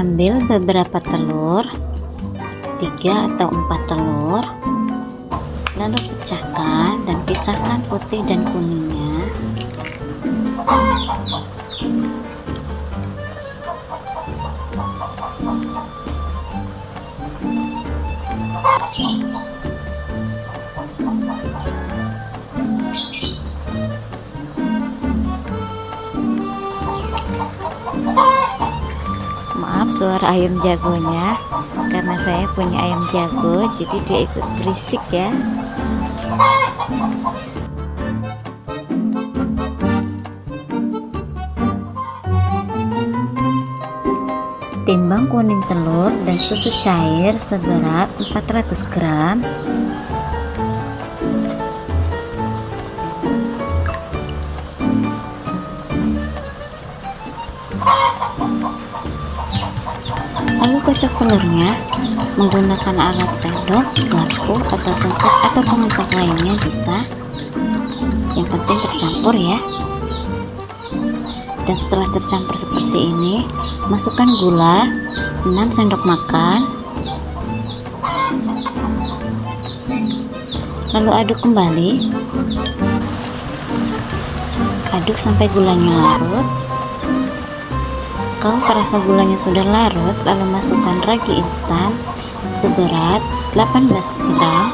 Ambil beberapa telur, 3 atau 4 telur, lalu pecahkan dan pisahkan putih dan kuningnya. Maaf suara ayam jagonya, karena saya punya ayam jago jadi dia ikut berisik ya. Timbang kuning telur dan susu cair seberat 400 gram. Lalu kocok telurnya menggunakan alat sendok, garpu, atau songkok atau pengocok lainnya bisa. Yang penting tercampur ya. Dan setelah tercampur seperti ini, masukkan gula 6 sendok makan. Lalu aduk kembali. Aduk sampai gulanya larut. Kalau terasa gulanya sudah larut, lalu masukkan ragi instan seberat 18 gram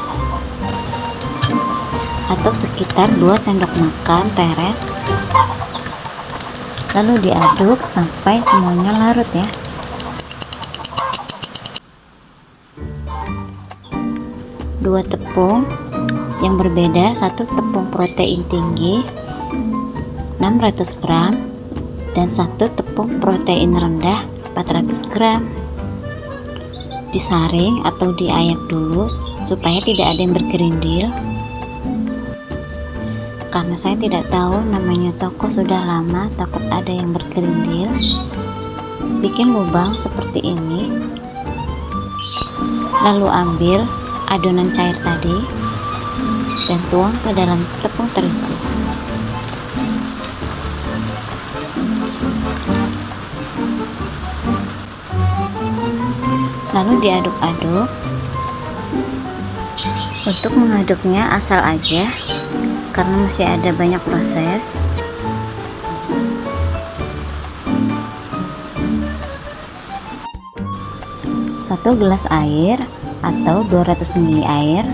atau sekitar 2 sendok makan teres. Lalu diaduk sampai semuanya larut ya. Dua tepung yang berbeda, satu tepung protein tinggi 600 gram dan satu tepung protein rendah 400 gram. Disaring atau diayak dulu supaya tidak ada yang bergerindil. Karena saya tidak tahu namanya toko sudah lama, takut ada yang bergerindil. Bikin lubang seperti ini. Lalu ambil adonan cair tadi dan tuang ke dalam tepung terigu. Lalu diaduk-aduk. Untuk mengaduknya asal aja, karena masih ada banyak proses. Satu gelas air atau 200 ml air.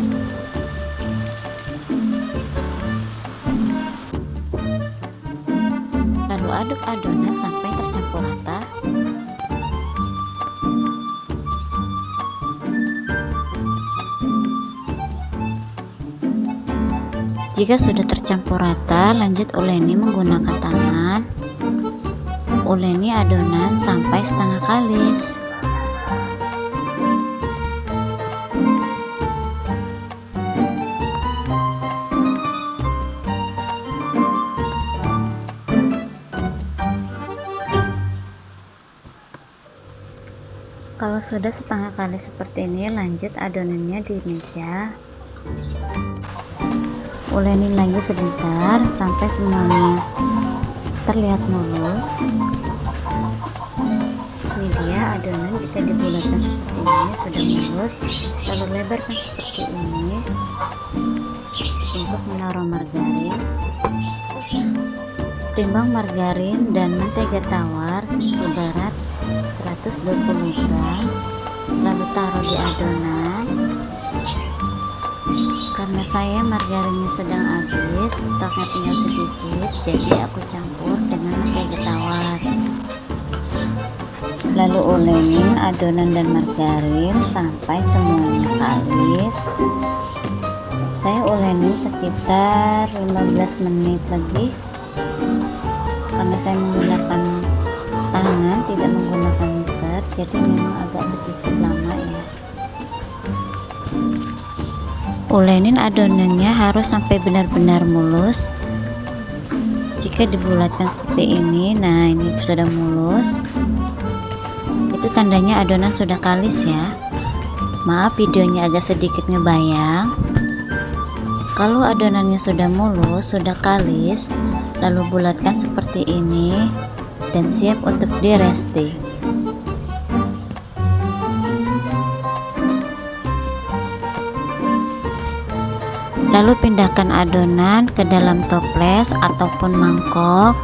Lalu aduk adonan sampai tercampur rata. Jika sudah tercampur rata, lanjut uleni menggunakan tangan. Uleni adonan sampai setengah kalis. Kalau sudah setengah kali seperti ini, lanjut adonannya di meja. Ulenin lagi sebentar sampai semuanya terlihat mulus. Ini dia adonan jika dibulatkan seperti ini sudah mulus. Lalu lebarkan seperti ini untuk menaruh margarin. Timbang margarin dan mentega tawar seberat 120 gram. Lalu taruh di adonan. Karena saya margarinnya sedang habis, stoknya tinggal sedikit, jadi aku campur dengan mentega tawar. Lalu ulenin adonan dan margarin sampai semuanya kalis. Saya ulenin sekitar 15 menit lebih, karena saya menggunakan tangan, tidak menggunakan mixer, jadi memang agak sedikit lama ya. Ulenin adonannya harus sampai benar-benar mulus. Jika dibulatkan seperti ini, nah ini sudah mulus, itu tandanya adonan sudah kalis ya. Maaf videonya agak sedikit ngebayang. Kalau adonannya sudah mulus, sudah kalis, lalu bulatkan seperti ini dan siap untuk di resting. Lalu pindahkan adonan ke dalam toples ataupun mangkok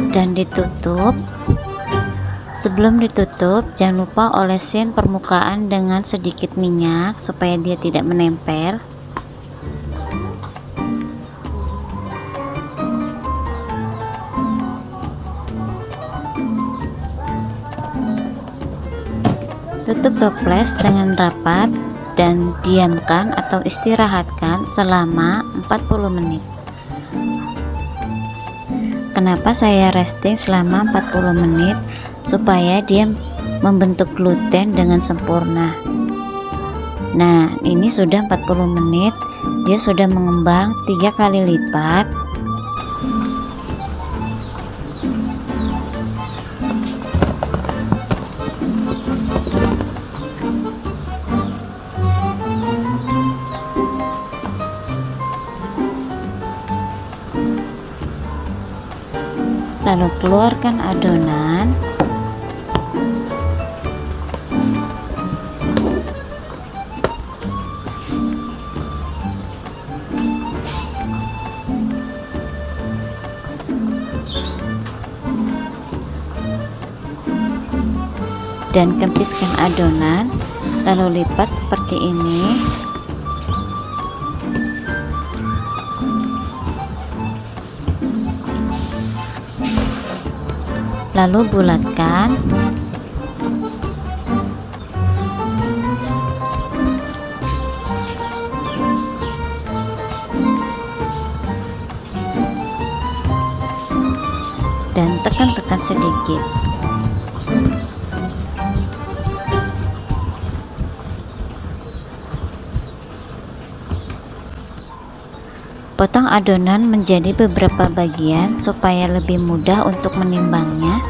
dan ditutup. Sebelum ditutup, jangan lupa olesin permukaan dengan sedikit minyak supaya dia tidak menempel. Tutup toples dengan rapat dan diamkan atau istirahatkan selama 40 menit. Kenapa saya resting selama 40 menit? Supaya dia membentuk gluten dengan sempurna. Nah, ini sudah 40 menit, dia sudah mengembang 3 kali lipat. Lalu keluarkan adonan. Dan kempiskan adonan, lalu lipat seperti ini. Lalu bulatkan. Dan tekan-tekan sedikit. Potong adonan menjadi beberapa bagian supaya lebih mudah untuk menimbangnya.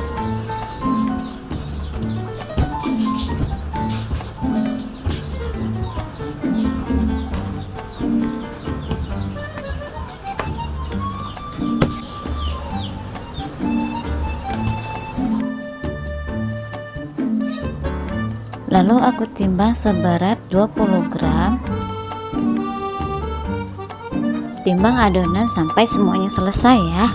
Lalu aku timbang seberat 20 gram. Timbang adonan sampai semuanya selesai ya.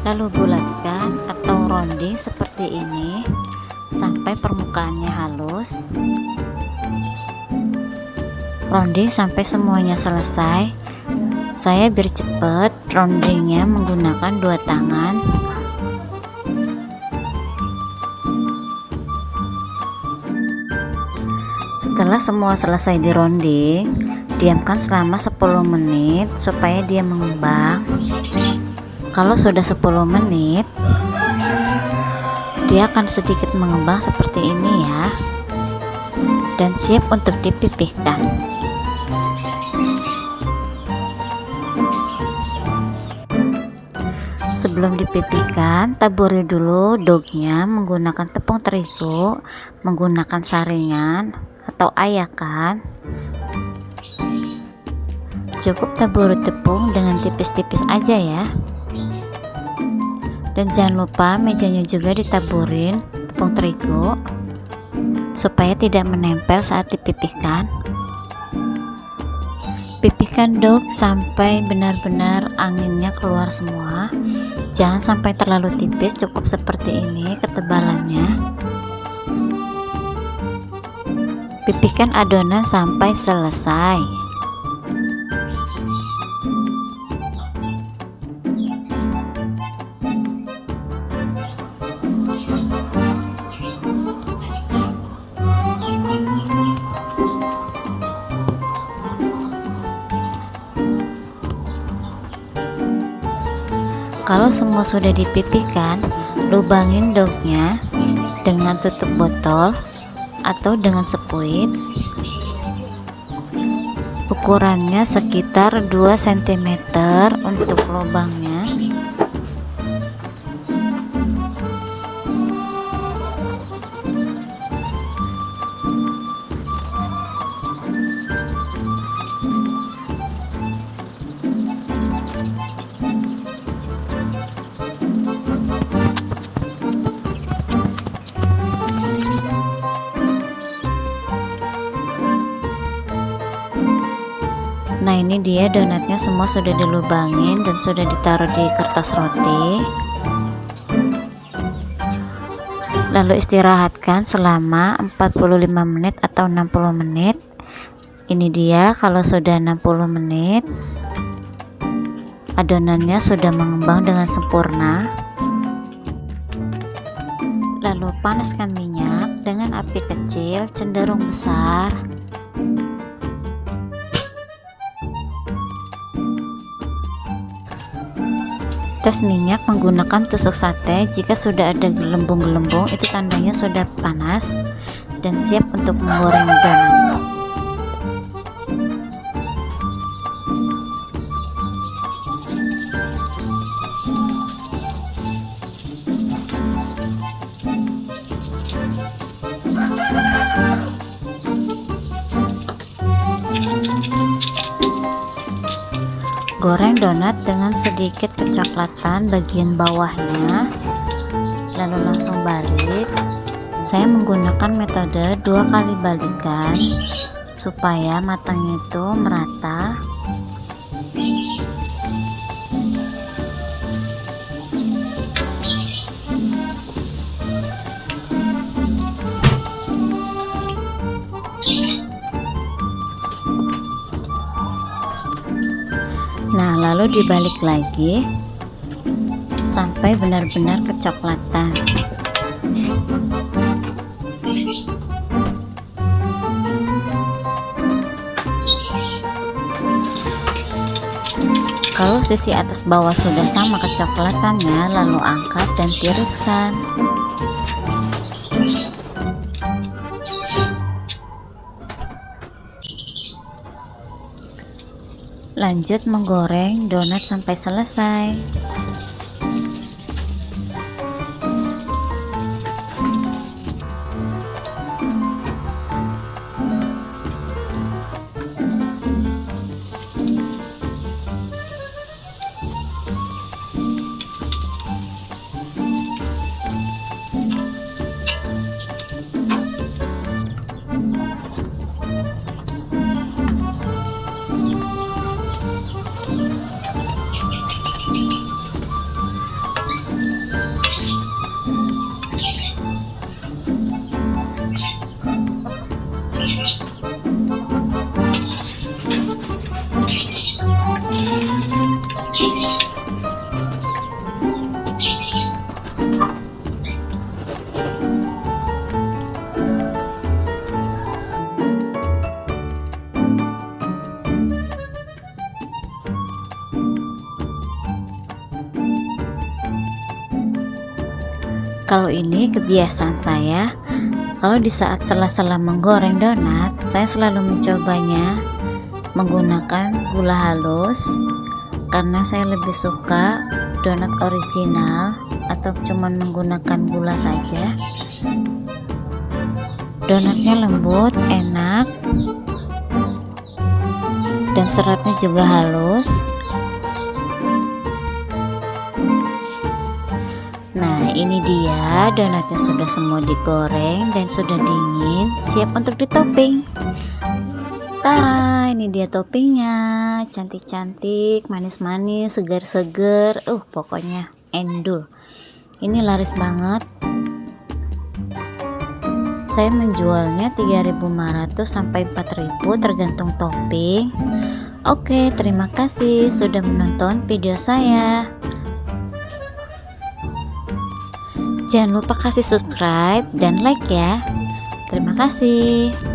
Lalu bulatkan atau rounding seperti ini sampai permukaannya halus. Rounding sampai semuanya selesai. Saya biar cepet roundingnya menggunakan 2 tangan. Setelah semua selesai di rounding, diamkan selama 10 menit supaya dia mengembang. Kalau sudah 10 menit, dia akan sedikit mengembang seperti ini ya, dan siap untuk dipipihkan. Sebelum dipipihkan, taburi dulu dognya menggunakan tepung terigu, menggunakan saringan atau ayakan. Cukup taburi tepung dengan tipis-tipis aja ya. Dan jangan lupa mejanya juga ditaburin tepung terigu supaya tidak menempel saat dipipihkan. Pipihkan dog sampai benar-benar anginnya keluar semua. Jangan sampai terlalu tipis, cukup seperti ini ketebalannya. Pipihkan adonan sampai selesai. Kalau semua sudah dipipihkan, lubangin dognya dengan tutup botol atau dengan sepuit. Ukurannya sekitar 2 cm untuk lubangnya. ini dia donatnya semua sudah dilubangin dan sudah ditaruh di kertas roti. Lalu istirahatkan selama 45 menit atau 60 menit. Ini dia kalau sudah 60 menit, adonannya sudah mengembang dengan sempurna. Lalu panaskan minyak dengan api kecil cenderung besar. Tes minyak menggunakan tusuk sate. Jika sudah ada gelembung-gelembung, itu tandanya sudah panas dan siap untuk menggoreng donat. Goreng donat dengan sedikit kecoklatan bagian bawahnya, lalu langsung balik. Saya menggunakan metode 2 kali balikan supaya matangnya itu merata. Nah, lalu dibalik lagi sampai benar-benar kecoklatan. Kalau sisi atas bawah sudah sama kecoklatannya, lalu angkat dan tiriskan. Lanjut menggoreng donat sampai selesai. Kalau ini kebiasaan saya, kalau di saat sela-sela menggoreng donat, saya selalu mencobanya menggunakan gula halus, karena saya lebih suka donat original atau cuman menggunakan gula saja. Donatnya lembut, enak, dan seratnya juga halus. Nah, ini dia donatnya sudah semua digoreng dan sudah dingin, siap untuk ditopping. Tara, ini dia toppingnya, cantik-cantik, manis-manis, segar-segar, pokoknya endul. Ini laris banget. Saya menjualnya 3.500 sampai 4.000 tergantung topping. Oke, terima kasih sudah menonton video saya. Jangan lupa kasih subscribe dan like ya. Terima kasih.